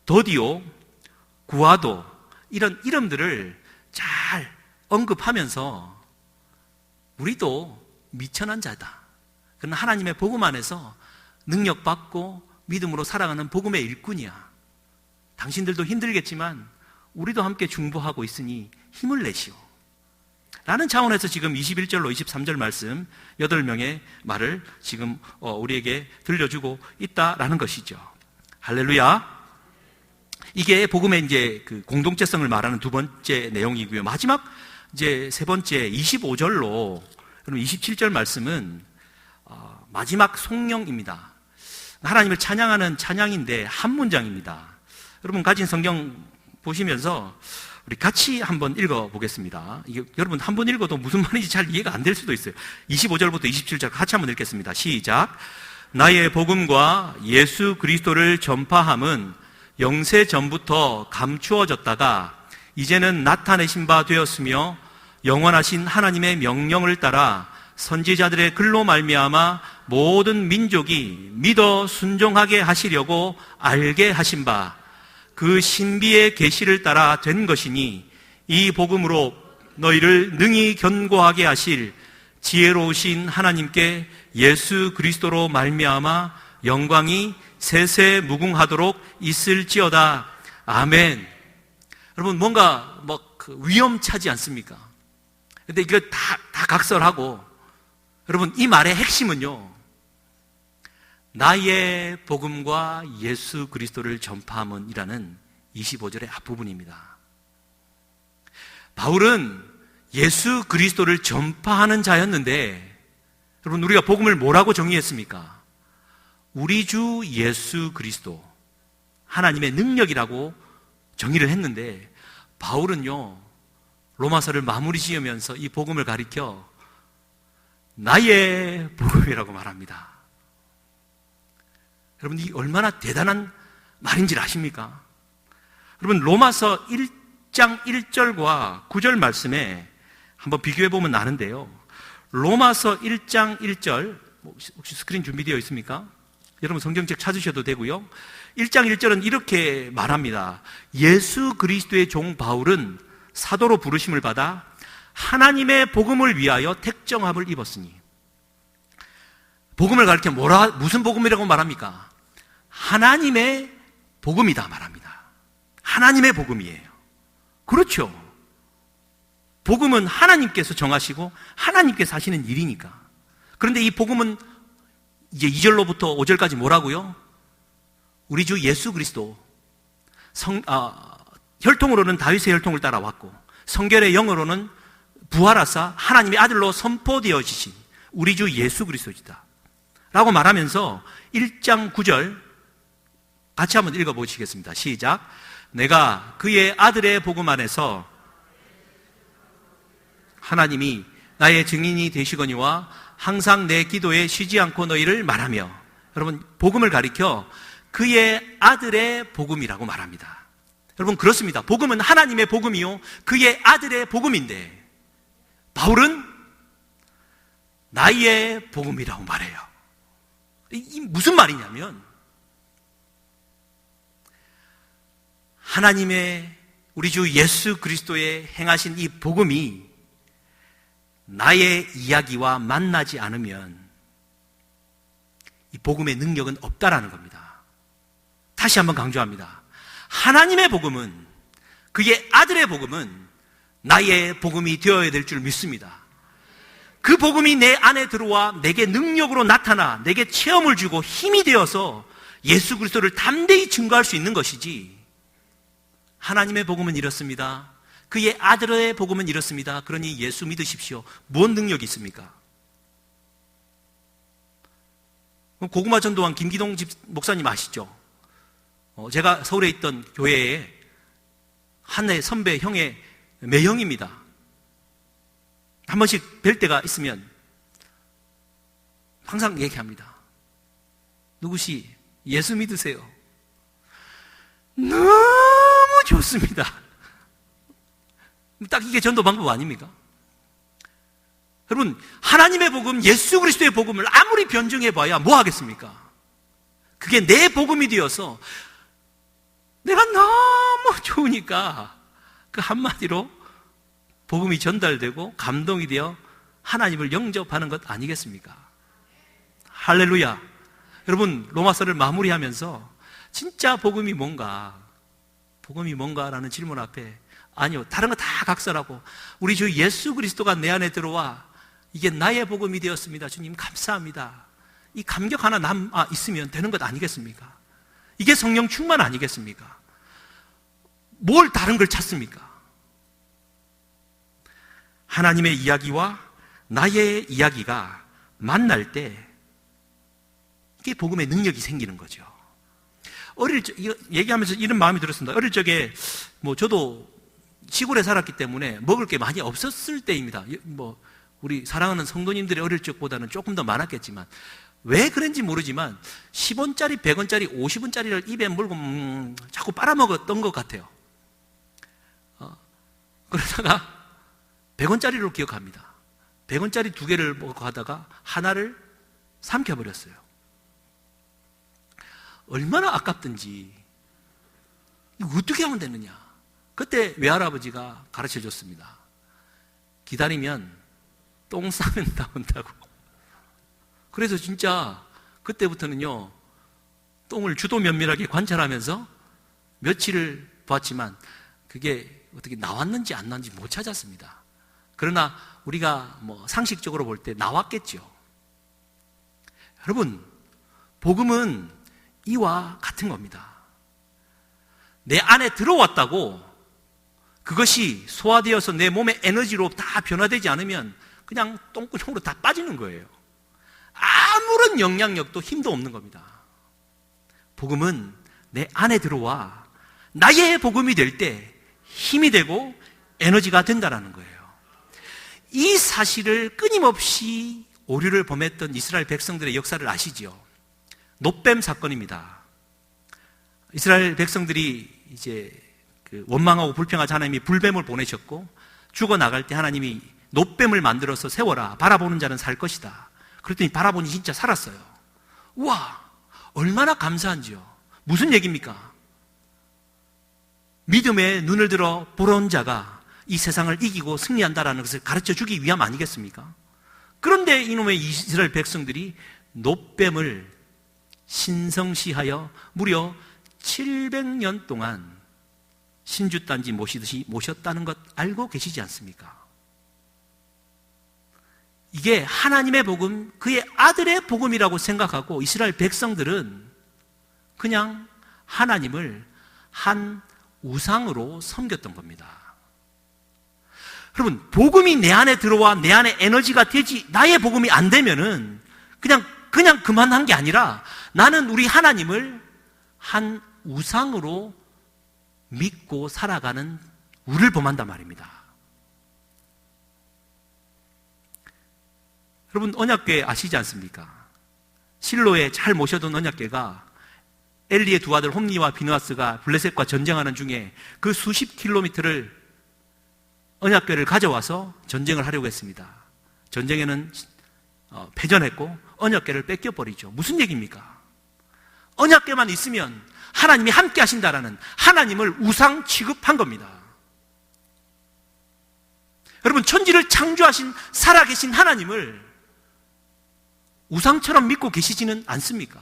더디오, 구아도 이런 이름들을 잘 언급하면서 우리도 미천한 자다. 그러나 하나님의 복음 안에서 능력받고 믿음으로 살아가는 복음의 일꾼이야. 당신들도 힘들겠지만 우리도 함께 중보하고 있으니 힘을 내시오. 라는 차원에서 지금 21절로 23절 말씀 8명의 말을 지금 우리에게 들려주고 있다라는 것이죠. 할렐루야. 이게 복음의 이제 그 공동체성을 말하는 두 번째 내용이고요. 마지막 이제 세 번째 25절로 그럼 27절 말씀은 마지막 송영입니다. 하나님을 찬양하는 찬양인데 한 문장입니다. 여러분 가진 성경 보시면서 우리 같이 한번 읽어보겠습니다. 이게 여러분 한 번 읽어도 무슨 말인지 잘 이해가 안 될 수도 있어요. 25절부터 27절 같이 한번 읽겠습니다. 시작. 나의 복음과 예수 그리스도를 전파함은 영세 전부터 감추어졌다가 이제는 나타내신 바 되었으며 영원하신 하나님의 명령을 따라 선지자들의 글로 말미암아 모든 민족이 믿어 순종하게 하시려고 알게 하신 바 그 신비의 계시를 따라 된 것이니 이 복음으로 너희를 능히 견고하게 하실 지혜로우신 하나님께 예수 그리스도로 말미암아 영광이 세세 무궁하도록 있을지어다. 아멘. 여러분 뭔가 위험차지 않습니까? 근데 이거 다 각설하고 여러분 이 말의 핵심은요, 나의 복음과 예수 그리스도를 전파함은 이라는 25절의 앞부분입니다. 바울은 예수 그리스도를 전파하는 자였는데 여러분 우리가 복음을 뭐라고 정의했습니까? 우리 주 예수 그리스도 하나님의 능력이라고 정의를 했는데 바울은요 로마서를 마무리 지으면서 이 복음을 가리켜 나의 복음이라고 말합니다. 여러분, 이 얼마나 대단한 말인지 아십니까? 여러분, 로마서 1장 1절과 9절 말씀에 한번 비교해 보면 아는데요. 로마서 1장 1절, 혹시 스크린 준비되어 있습니까? 여러분 성경책 찾으셔도 되고요. 1장 1절은 이렇게 말합니다. 예수 그리스도의 종 바울은 사도로 부르심을 받아 하나님의 복음을 위하여 택정함을 입었으니. 복음을 가리켜 무슨 복음이라고 말합니까? 하나님의 복음이다 말합니다. 하나님의 복음이에요. 그렇죠. 복음은 하나님께서 정하시고 하나님께서 하시는 일이니까. 그런데 이 복음은 이제 2절로부터 5절까지 뭐라고요? 우리 주 예수 그리스도 혈통으로는 다윗의 혈통을 따라왔고 성결의 영으로는 부활하사 하나님의 아들로 선포되어지신 우리 주 예수 그리스도이다 라고 말하면서 1장 9절 같이 한번 읽어보시겠습니다. 시작. 내가 그의 아들의 복음 안에서 하나님이 나의 증인이 되시거니와 항상 내 기도에 쉬지 않고 너희를 말하며. 여러분, 복음을 가리켜 그의 아들의 복음이라고 말합니다. 여러분, 그렇습니다. 복음은 하나님의 복음이요 그의 아들의 복음인데 바울은 나의 복음이라고 말해요. 이 무슨 말이냐면 하나님의 우리 주 예수 그리스도의 행하신 이 복음이 나의 이야기와 만나지 않으면 이 복음의 능력은 없다라는 겁니다. 다시 한번 강조합니다. 하나님의 복음은, 그의 아들의 복음은 나의 복음이 되어야 될 줄 믿습니다. 그 복음이 내 안에 들어와 내게 능력으로 나타나 내게 체험을 주고 힘이 되어서 예수 그리스도를 담대히 증거할 수 있는 것이지, 하나님의 복음은 이렇습니다. 그의 아들의 복음은 이렇습니다. 그러니 예수 믿으십시오. 뭔 능력이 있습니까? 고구마 전도왕 김기동 목사님 아시죠? 제가 서울에 있던 교회에 한 해 선배 형의 매형입니다. 한 번씩 뵐 때가 있으면 항상 얘기합니다. 누구시 예수 믿으세요? 너무 좋습니다. 딱 이게 전도 방법 아닙니까? 여러분, 하나님의 복음, 예수 그리스도의 복음을 아무리 변증해봐야 뭐 하겠습니까? 그게 내 복음이 되어서 내가 너무 좋으니까 그 한마디로 복음이 전달되고 감동이 되어 하나님을 영접하는 것 아니겠습니까? 할렐루야. 여러분, 로마서를 마무리하면서 진짜 복음이 뭔가라는 질문 앞에 아니요, 다른 거 다 각설하고 우리 주 예수 그리스도가 내 안에 들어와 이게 나의 복음이 되었습니다. 주님 감사합니다. 이 감격 하나 있으면 되는 것 아니겠습니까? 이게 성령 충만 아니겠습니까? 뭘 다른 걸 찾습니까? 하나님의 이야기와 나의 이야기가 만날 때 이게 복음의 능력이 생기는 거죠. 얘기하면서 이런 마음이 들었습니다. 어릴 적에 저도 시골에 살았기 때문에 먹을 게 많이 없었을 때입니다. 우리 사랑하는 성도님들의 어릴 적보다는 조금 더 많았겠지만 왜 그런지 모르지만 10원짜리, 100원짜리, 50원짜리를 입에 물고 자꾸 빨아먹었던 것 같아요. 그러다가 100원짜리로 기억합니다. 100원짜리 2개를 먹고 하다가 하나를 삼켜버렸어요. 얼마나 아깝든지 이거 어떻게 하면 되느냐. 그때 외할아버지가 가르쳐 줬습니다. 기다리면 똥 싸면 나온다고. 그래서 진짜 그때부터는요, 똥을 주도 면밀하게 관찰하면서 며칠을 봤지만 그게 어떻게 나왔는지 안 나왔는지 못 찾았습니다. 그러나 우리가 상식적으로 볼 때 나왔겠죠. 여러분, 복음은 이와 같은 겁니다. 내 안에 들어왔다고 그것이 소화되어서 내 몸의 에너지로 다 변화되지 않으면 그냥 똥구멍으로 다 빠지는 거예요. 아무런 영향력도 힘도 없는 겁니다. 복음은 내 안에 들어와 나의 복음이 될 때 힘이 되고 에너지가 된다는 거예요. 이 사실을 끊임없이 오류를 범했던 이스라엘 백성들의 역사를 아시죠? 놋뱀 사건입니다. 이스라엘 백성들이 이제 원망하고 불평하자 하나님이 불뱀을 보내셨고, 죽어나갈 때 하나님이 놋뱀을 만들어서 세워라. 바라보는 자는 살 것이다. 그랬더니 바라보니 진짜 살았어요. 우와, 얼마나 감사한지요. 무슨 얘기입니까? 믿음의 눈을 들어 보러온 자가 이 세상을 이기고 승리한다라는 것을 가르쳐 주기 위함 아니겠습니까? 그런데 이놈의 이스라엘 백성들이 놋뱀을 신성시하여 무려 700년 동안 신주단지 모시듯이 모셨다는 것 알고 계시지 않습니까? 이게 하나님의 복음, 그의 아들의 복음이라고 생각하고 이스라엘 백성들은 그냥 하나님을 한 우상으로 섬겼던 겁니다. 여러분, 복음이 내 안에 들어와 내 안에 에너지가 되지, 나의 복음이 안 되면은 그냥 그만한 게 아니라 나는 우리 하나님을 한 우상으로 믿고 살아가는 우리를 범한단 말입니다. 여러분, 언약궤 아시지 않습니까? 실로에 잘 모셔둔 언약궤가 엘리의 두 아들 홈니와 비느하스가 블레셋과 전쟁하는 중에 그 수십 킬로미터를 언약궤를 가져와서 전쟁을 하려고 했습니다. 전쟁에는 패전했고 언약궤를 뺏겨버리죠. 무슨 얘기입니까? 언약궤만 있으면 하나님이 함께 하신다라는 하나님을 우상 취급한 겁니다. 여러분, 천지를 창조하신 살아계신 하나님을 우상처럼 믿고 계시지는 않습니까?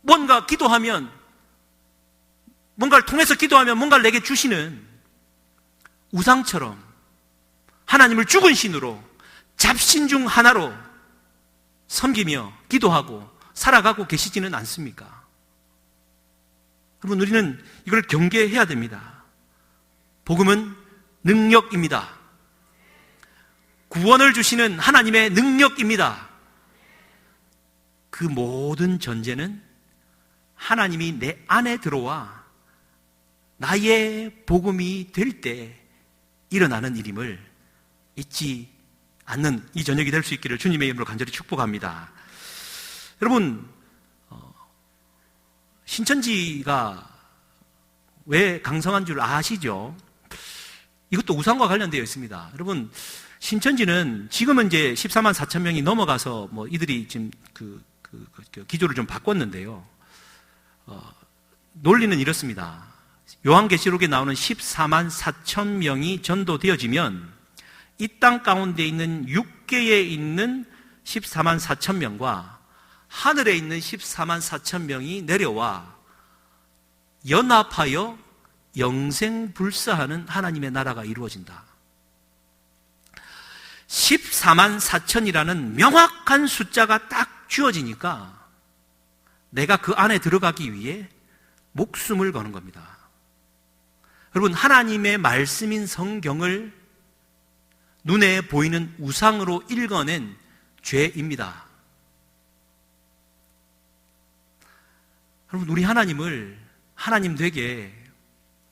뭔가 기도하면, 뭔가를 통해서 기도하면 뭔가를 내게 주시는 우상처럼 하나님을 죽은 신으로 잡신 중 하나로 섬기며 기도하고 살아가고 계시지는 않습니까? 여러분, 우리는 이걸 경계해야 됩니다. 복음은 능력입니다. 구원을 주시는 하나님의 능력입니다. 그 모든 전제는 하나님이 내 안에 들어와 나의 복음이 될 때 일어나는 일임을 잊지 않는 이 저녁이 될 수 있기를 주님의 이름으로 간절히 축복합니다. 여러분, 신천지가 왜 강성한 줄 아시죠? 이것도 우상과 관련되어 있습니다. 여러분, 신천지는 지금은 이제 14만 4천 명이 넘어가서 이들이 지금 기조를 좀 바꿨는데요. 논리는 이렇습니다. 요한계시록에 나오는 14만 4천 명이 전도되어지면 이 땅 가운데 있는 6계에 있는 14만 4천 명과 하늘에 있는 14만 4천 명이 내려와 연합하여 영생불사하는 하나님의 나라가 이루어진다. 14만 4천이라는 명확한 숫자가 딱 주어지니까 내가 그 안에 들어가기 위해 목숨을 거는 겁니다. 여러분, 하나님의 말씀인 성경을 눈에 보이는 우상으로 읽어낸 죄입니다. 여러분, 우리 하나님을 하나님 되게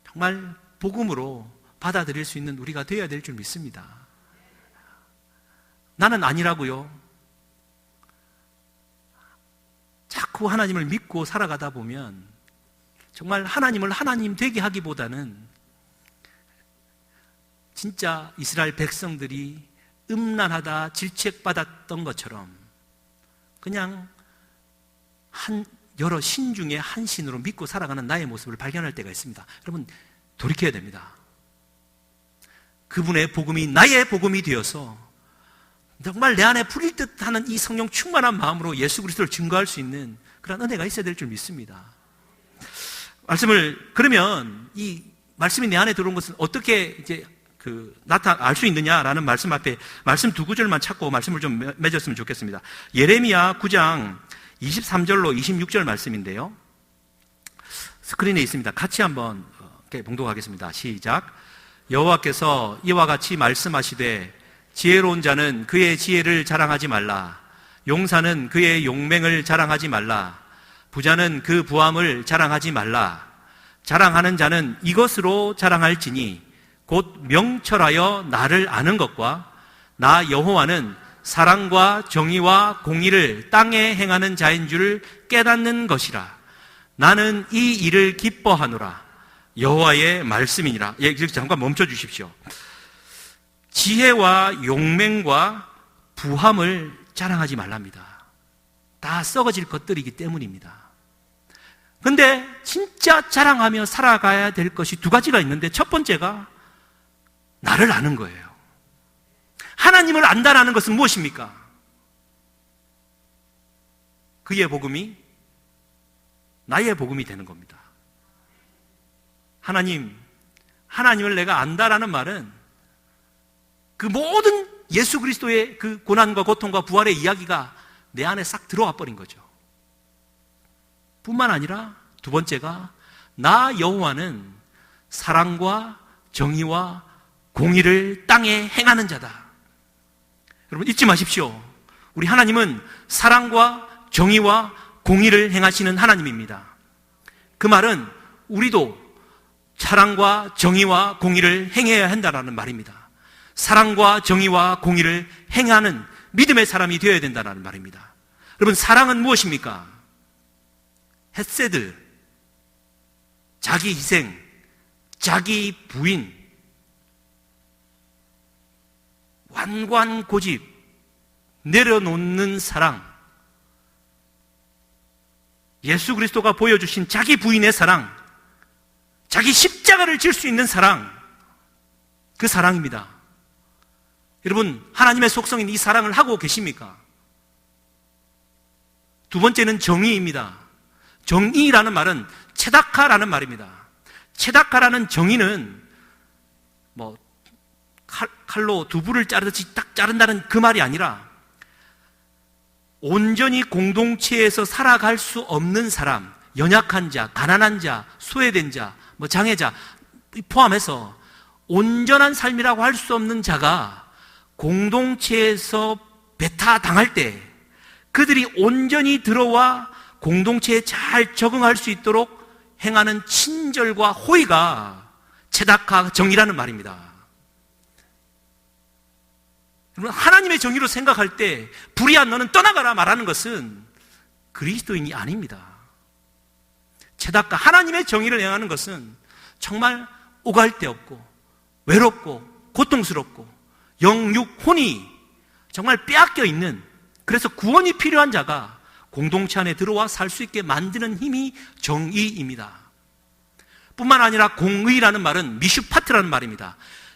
정말 복음으로 받아들일 수 있는 우리가 되어야 될 줄 믿습니다. 나는 아니라고요. 자꾸 하나님을 믿고 살아가다 보면 정말 하나님을 하나님 되게 하기보다는 진짜 이스라엘 백성들이 음란하다 질책받았던 것처럼 그냥 여러 신 중에 한 신으로 믿고 살아가는 나의 모습을 발견할 때가 있습니다. 여러분, 돌이켜야 됩니다. 그분의 복음이 나의 복음이 되어서 정말 내 안에 불일 듯하는 이 성령 충만한 마음으로 예수 그리스도를 증거할 수 있는 그런 은혜가 있어야 될 줄 믿습니다. 그러면 이 말씀이 내 안에 들어온 것은 어떻게 이제 알 수 있느냐라는 말씀 앞에 말씀 두 구절만 찾고 말씀을 좀 맺었으면 좋겠습니다. 예레미야 9장 23절로 26절 말씀인데요. 스크린에 있습니다. 같이 한번 봉독하겠습니다. 시작. 여호와께서 이와 같이 말씀하시되 지혜로운 자는 그의 지혜를 자랑하지 말라. 용사는 그의 용맹을 자랑하지 말라. 부자는 그 부함을 자랑하지 말라. 자랑하는 자는 이것으로 자랑할지니 곧 명철하여 나를 아는 것과 나 여호와는 사랑과 정의와 공의를 땅에 행하는 자인 줄 깨닫는 것이라. 나는 이 일을 기뻐하노라. 여호와의 말씀이니라. 잠깐 멈춰 주십시오. 지혜와 용맹과 부함을 자랑하지 말랍니다. 다 썩어질 것들이기 때문입니다. 근데 진짜 자랑하며 살아가야 될 것이 두 가지가 있는데, 첫 번째가 나를 아는 거예요. 하나님을 안다라는 것은 무엇입니까? 그의 복음이 나의 복음이 되는 겁니다. 하나님을 내가 안다라는 말은 그 모든 예수 그리스도의 그 고난과 고통과 부활의 이야기가 내 안에 싹 들어와 버린 거죠. 뿐만 아니라 두 번째가 나 여호와는 사랑과 정의와 공의를 땅에 행하는 자다. 여러분 잊지 마십시오. 우리 하나님은 사랑과 정의와 공의를 행하시는 하나님입니다. 그 말은 우리도 사랑과 정의와 공의를 행해야 한다는 말입니다. 사랑과 정의와 공의를 행하는 믿음의 사람이 되어야 된다는 말입니다. 여러분, 사랑은 무엇입니까? 헤세드, 자기 희생, 자기 부인, 완고한 고집, 내려놓는 사랑, 예수 그리스도가 보여주신 자기 부인의 사랑, 자기 십자가를 질 수 있는 사랑, 그 사랑입니다. 여러분, 하나님의 속성인 이 사랑을 하고 계십니까? 두 번째는 정의입니다. 정의라는 말은 체다카라는 말입니다. 체다카라는 정의는 칼로 두부를 자르듯이 딱 자른다는 그 말이 아니라 온전히 공동체에서 살아갈 수 없는 사람, 연약한 자, 가난한 자, 소외된 자, 장애자 포함해서 온전한 삶이라고 할 수 없는 자가 공동체에서 배타당할 때 그들이 온전히 들어와 공동체에 잘 적응할 수 있도록 행하는 친절과 호의가 체다카 정의라는 말입니다. 여러분, 하나님의 정의로 생각할 때 불의한 너는 떠나가라 말하는 것은 그리스도인이 아닙니다. 체다카, 하나님의 정의를 행하는 것은 정말 오갈 데 없고 외롭고 고통스럽고 영육 혼이 정말 빼앗겨 있는, 그래서 구원이 필요한 자가 공동체 안에 들어와 살 수 있게 만드는 힘이 정의입니다. 뿐만 아니라 공의라는 말은 미슈파트라는 말입니다.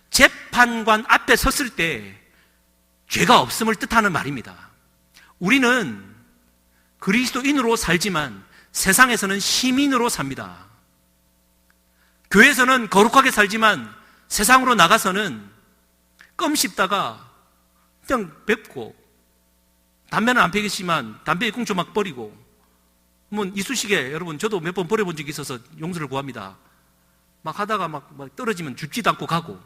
재판관 앞에 섰을 때 죄가 없음을 뜻하는 말입니다. 우리는 그리스도인으로 살지만 세상에서는 시민으로 삽니다. 교회에서는 거룩하게 살지만 세상으로 나가서는 껌 씹다가 그냥 뵙고, 담배는 안 피겠지만 담배에 꽁초 막 버리고, 이쑤시개, 여러분 저도 몇 번 버려본 적이 있어서 용서를 구합니다. 막 하다가 막 떨어지면 줍지도 않고 가고.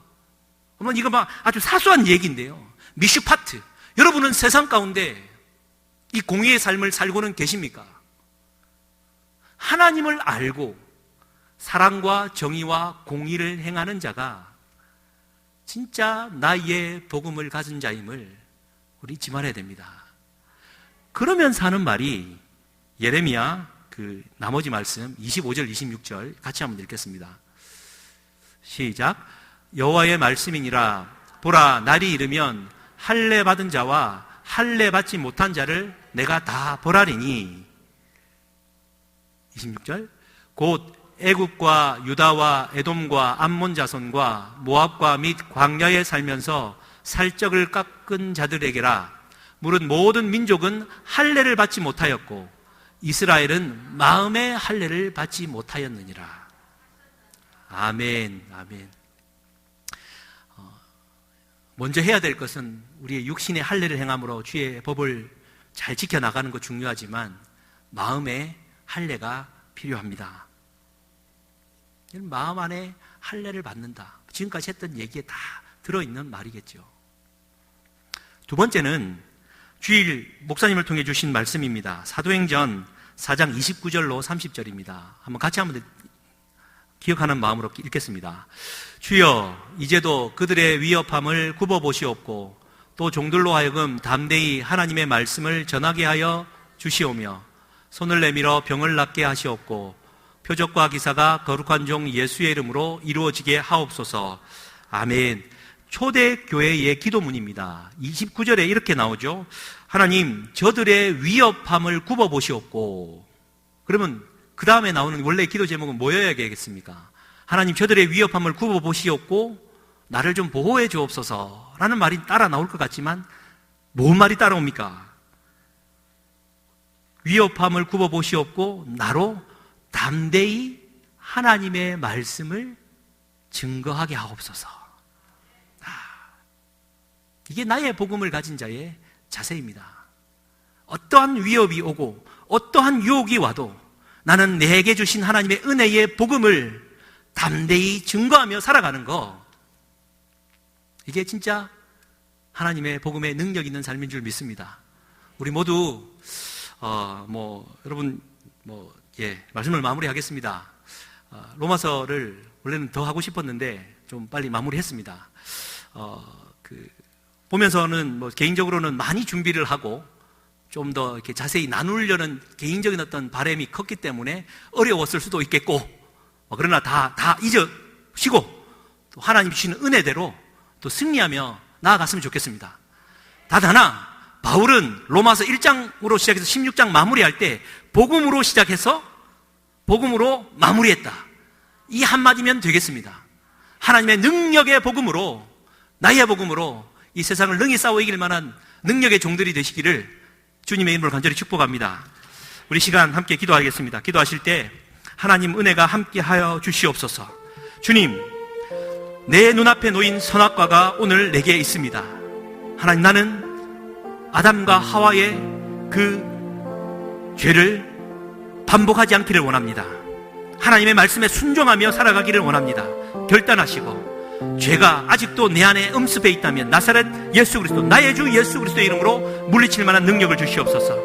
이거 아주 사소한 얘기인데요, 미슈파트. 여러분은 세상 가운데 이 공의의 삶을 살고는 계십니까? 하나님을 알고 사랑과 정의와 공의를 행하는 자가 진짜 나의 복음을 가진 자임을 우리 잊지 말아야 됩니다. 그러면서 하는 말이 예레미야 나머지 말씀 25절 26절 같이 한번 읽겠습니다. 시작. 여호와의 말씀이니라. 보라, 날이 이르면 할례 받은 자와 할례 받지 못한 자를 내가 다 벌하리니. 26절. 곧 애굽과 유다와 에돔과 암몬 자손과 모압과 및 광야에 살면서 살적을 깎은 자들에게라. 물은 모든 민족은 할례를 받지 못하였고 이스라엘은 마음의 할례를 받지 못하였느니라. 아멘, 아멘. 먼저 해야 될 것은 우리의 육신의 할례를 행함으로 주의 법을 잘 지켜나가는 것 중요하지만 마음의 할례가 필요합니다. 마음 안에 할례를 받는다. 지금까지 했던 얘기에 다 들어있는 말이겠죠. 두 번째는 주일 목사님을 통해 주신 말씀입니다. 사도행전 4장 29절로 30절입니다. 한번 기억하는 마음으로 읽겠습니다. 주여, 이제도 그들의 위협함을 굽어보시옵고 또 종들로 하여금 담대히 하나님의 말씀을 전하게 하여 주시오며 손을 내밀어 병을 낫게 하시옵고 표적과 기사가 거룩한 종 예수의 이름으로 이루어지게 하옵소서. 아멘. 초대교회의 기도문입니다. 29절에 이렇게 나오죠. 하나님, 저들의 위협함을 굽어보시옵고. 그러면 그 다음에 나오는 원래 기도 제목은 뭐여야 겠습니까? 하나님, 저들의 위협함을 굽어보시옵고 나를 좀 보호해 주옵소서 라는 말이 따라 나올 것 같지만 뭔 말이 따라옵니까? 위협함을 굽어보시옵고 나로 담대히 하나님의 말씀을 증거하게 하옵소서. 이게 나의 복음을 가진 자의 자세입니다. 어떠한 위협이 오고 어떠한 유혹이 와도 나는 내게 주신 하나님의 은혜의 복음을 담대히 증거하며 살아가는 거, 이게 진짜 하나님의 복음의 능력 있는 삶인 줄 믿습니다. 우리 모두 여러분 말씀을 마무리하겠습니다. 로마서를 원래는 더 하고 싶었는데 좀 빨리 마무리했습니다. 보면서는 개인적으로는 많이 준비를 하고 좀 더 이렇게 자세히 나누려는 개인적인 어떤 바람이 컸기 때문에 어려웠을 수도 있겠고, 그러나 다 잊으시고 또 하나님 주시는 은혜대로 또 승리하며 나아갔으면 좋겠습니다. 단 하나, 바울은 로마서 1장으로 시작해서 16장 마무리할 때 복음으로 시작해서 복음으로 마무리했다. 이 한마디면 되겠습니다. 하나님의 능력의 복음으로, 나의 복음으로 이 세상을 능히 싸워 이길 만한 능력의 종들이 되시기를 주님의 이름으로 간절히 축복합니다. 우리 시간 함께 기도하겠습니다. 기도하실 때 하나님 은혜가 함께하여 주시옵소서. 주님, 내 눈앞에 놓인 선악과가 오늘 내게 있습니다. 하나님, 나는 아담과 하와의 그 죄를 반복하지 않기를 원합니다. 하나님의 말씀에 순종하며 살아가기를 원합니다. 결단하시고 죄가 아직도 내 안에 음습해 있다면 나사렛 예수 그리스도, 나의 주 예수 그리스도의 이름으로 물리칠 만한 능력을 주시옵소서.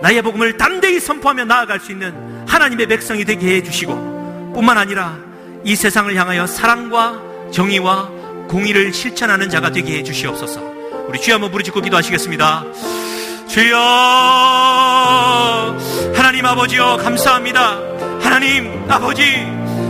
나의 복음을 담대히 선포하며 나아갈 수 있는 하나님의 백성이 되게 해주시고, 뿐만 아니라 이 세상을 향하여 사랑과 정의와 공의를 실천하는 자가 되게 해주시옵소서. 우리 주여 한번 부르짖고 기도하시겠습니다. 주여, 하나님 아버지여 감사합니다. 하나님 아버지,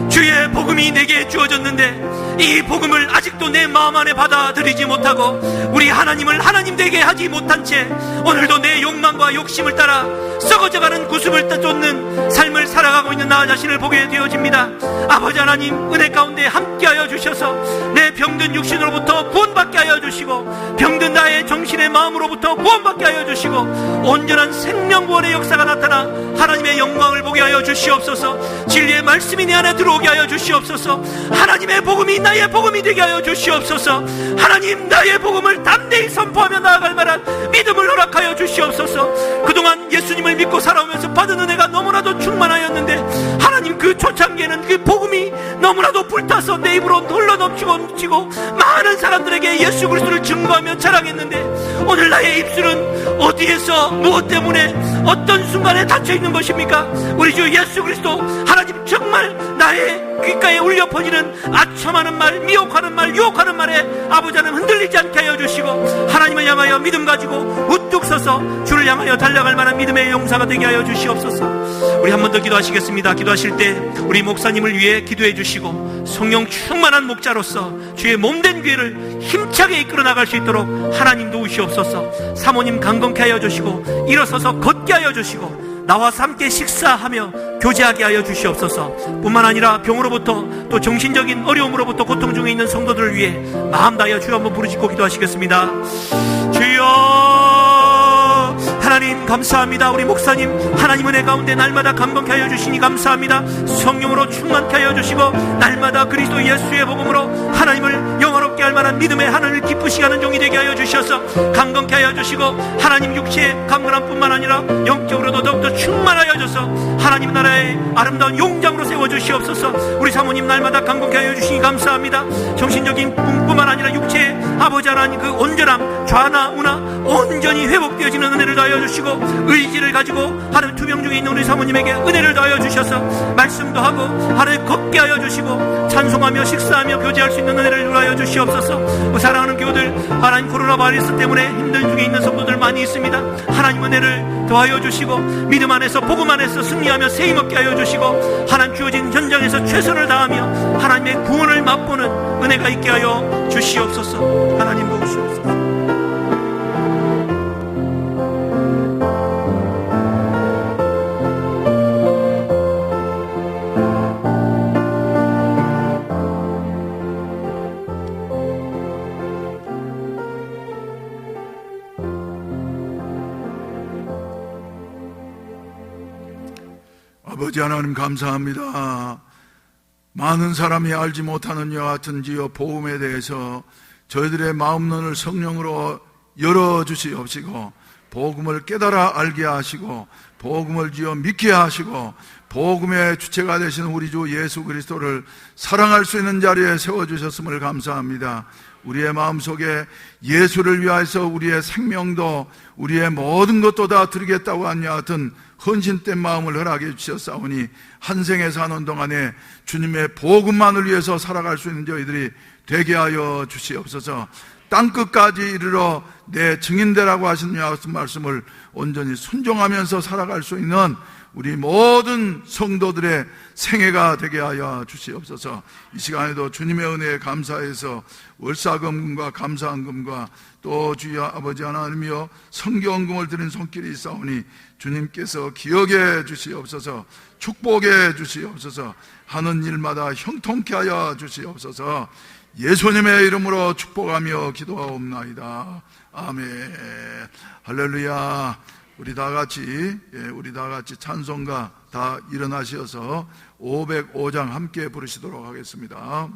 주의 복음이 내게 주어졌는데 이 복음을 아직도 내 마음 안에 받아들이지 못하고 우리 하나님을 하나님 되게 하지 못한 채 오늘도 내 욕망과 욕심을 따라 썩어져가는 구습을 쫓는 삶을 살아가고 있는 나 자신을 보게 되어집니다. 아버지 하나님, 은혜 가운데 함께하여 주셔서 내 병든 육신으로부터 구원받게 하여 주시고 병든 나의 정신의 마음으로부터 구원받게 하여 주시고 온전한 생명구원의 역사가 나타나 하나님의 영광을 보게 하여 주시옵소서. 진리의 말씀이 내 안에 들어오게 하여 주시옵소서. 하나님의 복음이 나의 복음이 되게 하여 주시옵소서. 하나님, 나의 복음을 담대히 선포하며 나아갈 만한 믿음을 허락하여 주시옵소서. 그동안 예수님을 믿고 살아오면서 받은 은혜가 너무나도 충만하였는데 하나님, 그 초창기에는 그 복음이 너무나도 불타서 내 입으로 흘러넘치고 많은 사람들에게 예수 그리스도를 증거하며 자랑했는데 오늘 나의 입술은 어디에서 무엇 때문에 어떤 순간에 닫혀있는 것입니까? 우리 주 예수 그리스도, 하나님 정말 나의 귓가에 울려 퍼지는 아첨하는 말, 미혹하는 말, 유혹하는 말에 아버지 하나님 흔들리지 않게 하여 주시고 하나님을 향하여 믿음 가지고 우뚝 서서 주를 향하여 달려갈 만한 믿음의 용사가 되게 하여 주시옵소서. 우리 한 번 더 기도하시겠습니다. 기도하실 때 우리 목사님을 위해 기도해 주시고 성령 충만한 목자로서 주의 몸된 교회를 힘차게 이끌어 나갈 수 있도록 하나님 도우시옵소서. 사모님 강건케 하여 주시고 일어서서 걷게 하여 주시고 나와 함께 식사하며 교제하게 하여 주시옵소서. 뿐만 아니라 병으로부터 또 정신적인 어려움으로부터 고통 중에 있는 성도들을 위해 마음 다하여 주여 한번 부르짖고 기도하시겠습니다. 주여, 하나님 감사합니다. 우리 목사님 하나님 은혜 가운데 날마다 강건케 하여 주시니 감사합니다. 성령으로 충만케 하여 주시고 날마다 그리스도 예수의 복음으로 하나님을 영화롭게 할 만한 믿음의 하늘을 기쁘시게 하는 종이 되게 하여 주셔서 강건케 하여 주시고 하나님 육체의 강건함 뿐만 아니라 영적으로도 더욱더 충만하여 줘서 하나님 나라의 아름다운 용장으로 세워주시옵소서. 우리 사모님 날마다 강건케 하여 주시니 감사합니다. 정신적인 뿐만 아니라 육체의 아버지 하나님 그 온전함, 좌나 우나 온전히 회복되어지는 은혜를 더하여 주시옵소서. 주시고 의지를 가지고 하나님 투병 중에 있는 우리 사모님에게 은혜를 더하여 주셔서 말씀도 하고 하나님 걷게 하여 주시고 찬송하며 식사하며 교제할 수 있는 은혜를 누라여 주시옵소서. 사랑하는 교우들, 하나님 코로나 바이러스 때문에 힘든 중에 있는 성도들 많이 있습니다. 하나님 은혜를 더하여 주시고 믿음 안에서 복음 안에서 승리하며 세임 얻게 하여 주시고 하나님 주어진 현장에서 최선을 다하며 하나님의 구원을 맛보는 은혜가 있게 하여 주시옵소서. 하나님 도우시옵소서. 아버지 하나님 감사합니다. 많은 사람이 알지 못하는 이와 같은 지어 복음에 대해서 저희들의 마음눈을 성령으로 열어주시옵시고 복음을 깨달아 알게 하시고 복음을 지어 믿게 하시고 복음의 주체가 되신 우리 주 예수 그리스도를 사랑할 수 있는 자리에 세워주셨음을 감사합니다. 우리의 마음속에 예수를 위하여서 우리의 생명도 우리의 모든 것도 다 드리겠다고 한 이와 같은 헌신된 마음을 허락해 주셨사오니 한 생에 사는 동안에 주님의 복음만을 위해서 살아갈 수 있는 저희들이 되게 하여 주시옵소서. 땅끝까지 이르러 내 증인되라고 하신 말씀을 온전히 순종하면서 살아갈 수 있는 우리 모든 성도들의 생애가 되게 하여 주시옵소서. 이 시간에도 주님의 은혜에 감사해서 월사금과 감사한금과 또 주여 아버지 하나님이여 성경금을 드린 손길이 있사오니 주님께서 기억해 주시옵소서. 축복해 주시옵소서. 하는 일마다 형통케 하여 주시옵소서. 예수님의 이름으로 축복하며 기도하옵나이다. 아멘. 할렐루야. 우리 다 같이 찬송가 다 일어나셔서 505장 함께 부르시도록 하겠습니다.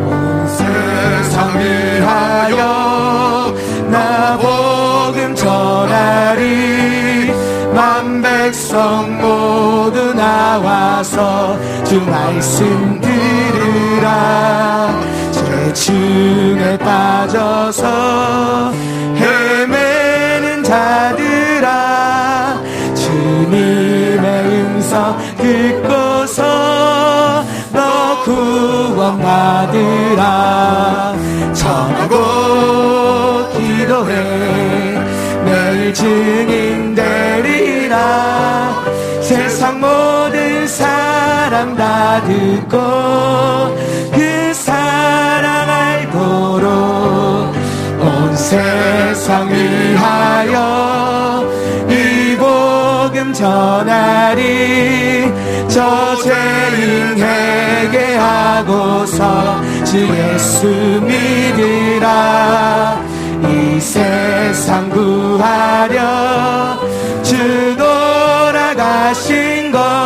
온 세상 위하여 나 복음 전하리. 만 백성 모두 나와서 주 말씀 들으라. 죄중에 빠져서 헤매는 자들아, 주님의 음성 듣고서 너 구원 받으라. 전하고 기도해 매일 증인 되리라. 세상 모든 사람 다 듣고 그 사랑 알도록 온 세상 위하여 이 복음 전하리. 저 죄인 회개하고서 주 예수 믿으라. 이 세상 구하려 주 돌아가신 것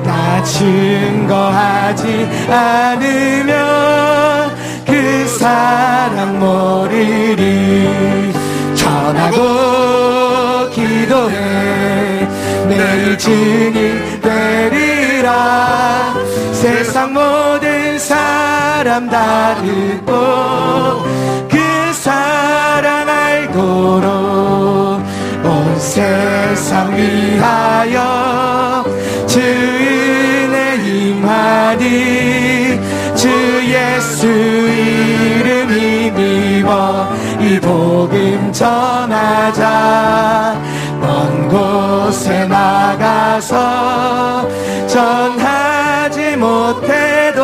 다 증거하지 않으면 그 사랑 모르리. 전하고 기도해 매일 증인 되리라. 세상 모든 사람 다 듣고 그 사랑 알도록 온 세상 위하여 주 은혜 임하니. 주 예수 이름 힘입어 이 복음 전하자. 먼 곳에 나가서 전하지 못해도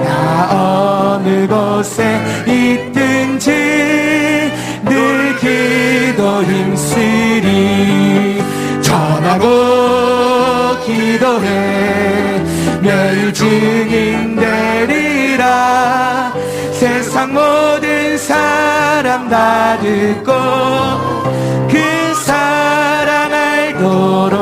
나 어느 곳에 있든지 늘 기도 힘쓰리. 전하고 기도해 매일 증인 되리라. 세상 모든 사람 다 듣고 그 사랑 알도록.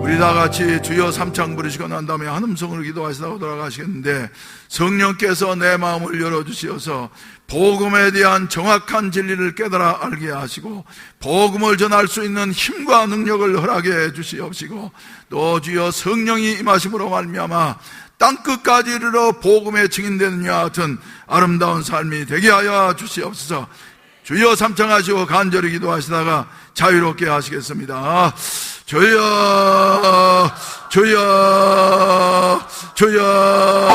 우리 다 다 같이 주여 삼창 부르시고 난 다음에 한음성으로 기도하시다가 돌아가시겠는데, 성령께서 내 마음을 열어주시어서 복음에 대한 정확한 진리를 깨달아 알게 하시고 복음을 전할 수 있는 힘과 능력을 허락해 주시옵시고, 또 주여 성령이 임하심으로 말미암아 땅끝까지 이르러 복음의 증인되는 이와 같은 아름다운 삶이 되게 하여 주시옵소서. 주여 삼창하시고 간절히 기도하시다가 자유롭게 하시겠습니다. 주여, 주여, 주여.